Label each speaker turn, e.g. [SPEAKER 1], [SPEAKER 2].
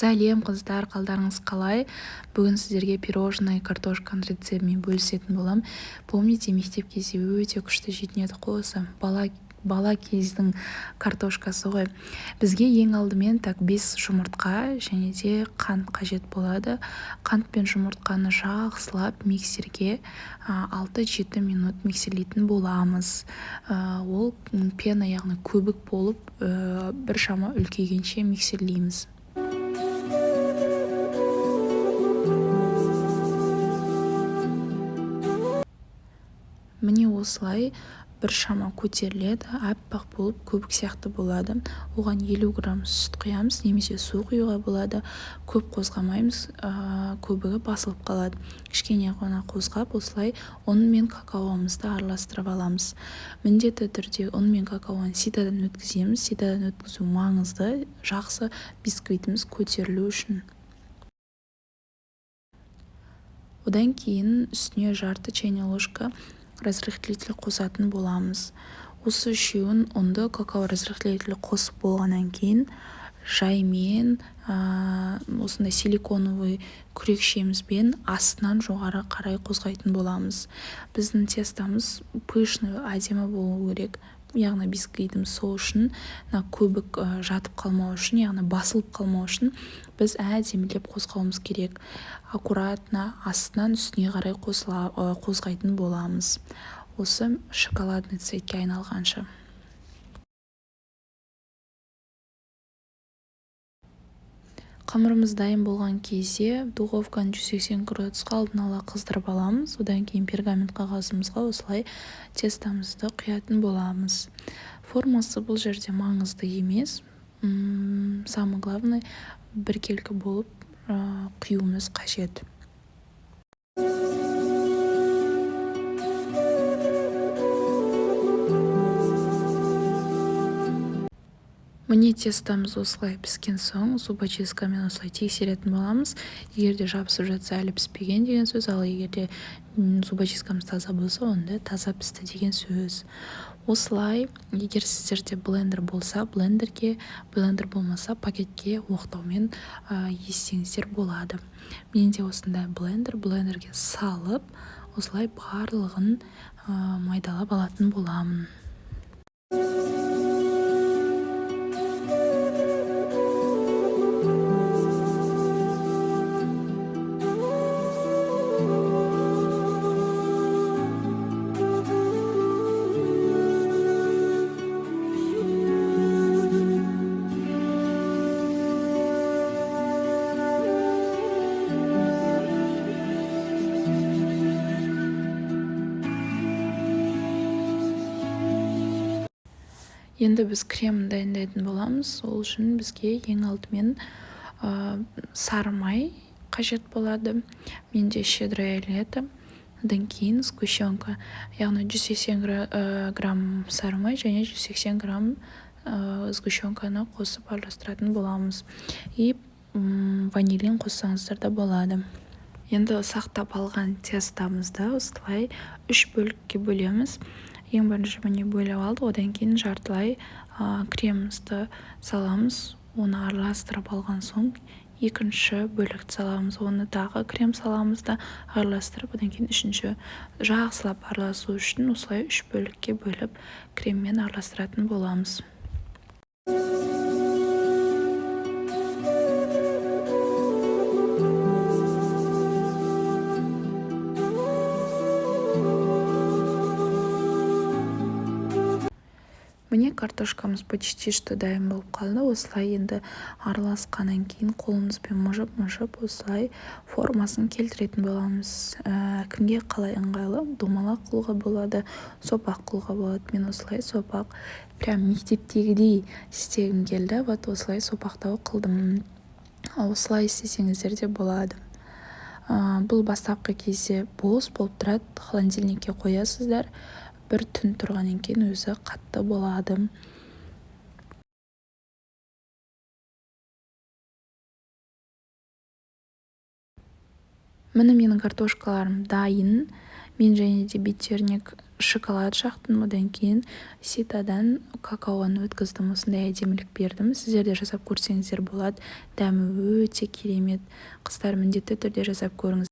[SPEAKER 1] Сәлем қыздар, қалдарыңыз қалай? Бүгін сіздерге пирожное картошканың рецептімен бөлісетін болам. Помните, мектеп кезде өте күшті жейтін едік қой осы. Бала кездің картошкасы ғой. Бізге ең алдымен 5 жұмыртқа және де қант қажет болады. Қант пен жұмыртқаны жақсылап миксерге 6-7 минут миксерлейтін боламыз. Ол пена, яғни көбік болып, біршама үлкейгенше миксерлейміз. Міне осылай біршама көтеріледі, аппақ болып көбік сияқты болады. Оған 50 грамм сүт құямыз, немесе су құюға болады. Көп қозғамаймыз, көбігі басылып қалады. Кішкене ғана қозғап, осылай ұн мен какаомызды араластырып аламыз. Міндетті түрде ұн мен какаоны ситадан өткіземіз. Ситадан өткізу маңызды, жақсы бисквитіміз көтерілу үшін. Одан кейін үстіне жарты чайная ложка разрыхлитель қосатын боламыз. Осы үшеуін ұнды какао разрыхлитель қосып болғаннан кейін жаймен осындай силиконовый күрекшемізбен астынан жоғары қарай қозғайтын боламыз. Біздің тестамыз пышный, әдемі болу керек. Яғни бисквитіміз сол үшін, көбік жатып қалмау үшін, яғни басылып қалмау үшін біз әдемілеп қозғауымыз керек. Аккуратно астынан үстіне қарай қозғайтын боламыз. Осы шоколадный цветке айналғанша. Қамырымыз дайын болған кезде духовканы 180 градусқа алдын ала қыздырып аламыз. Одан кейін пергамент қағазымызға осылай тестамызды құятын боламыз. Формасы бұл жерде маңызды емес. Самое главное, біркелкі болып құюымыз қажет. Міне тестамыз осылай піскен соң зубочисткамен осылай тексеретін боламыз. Егерде жабысып жатса, әлі піспеген деген сөз, ал егерде зубочисткамыз таза болса, онда таза пісті деген сөз. Осылай, егер сіздерде блендер болса, блендер болмаса, пакетке оқтаумен естеңіздер болады. Менде осындай блендерге салып, осылай барлығын майдалап алатын боламын. Енді біз кремін дайындайтын боламыз. Ол үшін бізге ең алдымен сары май қажет болады. Менде щедрое лето. Одан кейін сгущенка, яғни 180 грамм сары май және 180 грамм сгущенканы қосып араластыратын боламыз. И ванилин қоссаңыздар да болады. Енді сақтап алған тестамызды осылай 3 бөлікке бөлеміз. Ең бірінші міне бөліп алды, одан кейін жартылай кремімізді саламыз. Оны араластырып алған соң екінші бөлікті саламыз. Оны тағы крем саламыз да араластырып, одан кейін үшінші жақсылап араласу үшін осылай 3 бөлікке бөліп креммен араластыратын боламыз. Міне картошкамыз почти что дайын болып қалды. Осылай енді араласқаннан кейін қолымызбен мұжып осылай формасын келтіретін боламыз. Кімге қалай ыңғайлы? Домалақ қылуға болады, сопақ қылуға болады. Мен осылай сопақ, прям мектептегідей істегім келді. Вот осылай сопақтау қылдым. Осылай істесеңіздер де болады. Бұл бастапқы кезде бос болып тұрады, холодильникке қоясыздар. Бір түн тұрғаннан кейін өзі қатты болады. Міне менің картошкаларым дайын. Мен және де беттерник шоколад жақтым, одан кейін ситадан какаоны өткіздім, осындай әдемілік бердім. Сіздер де жасап көрсеңіздер болады, дәмі өте керемет. Қыздар, міндетті түрде жасап көріңіз.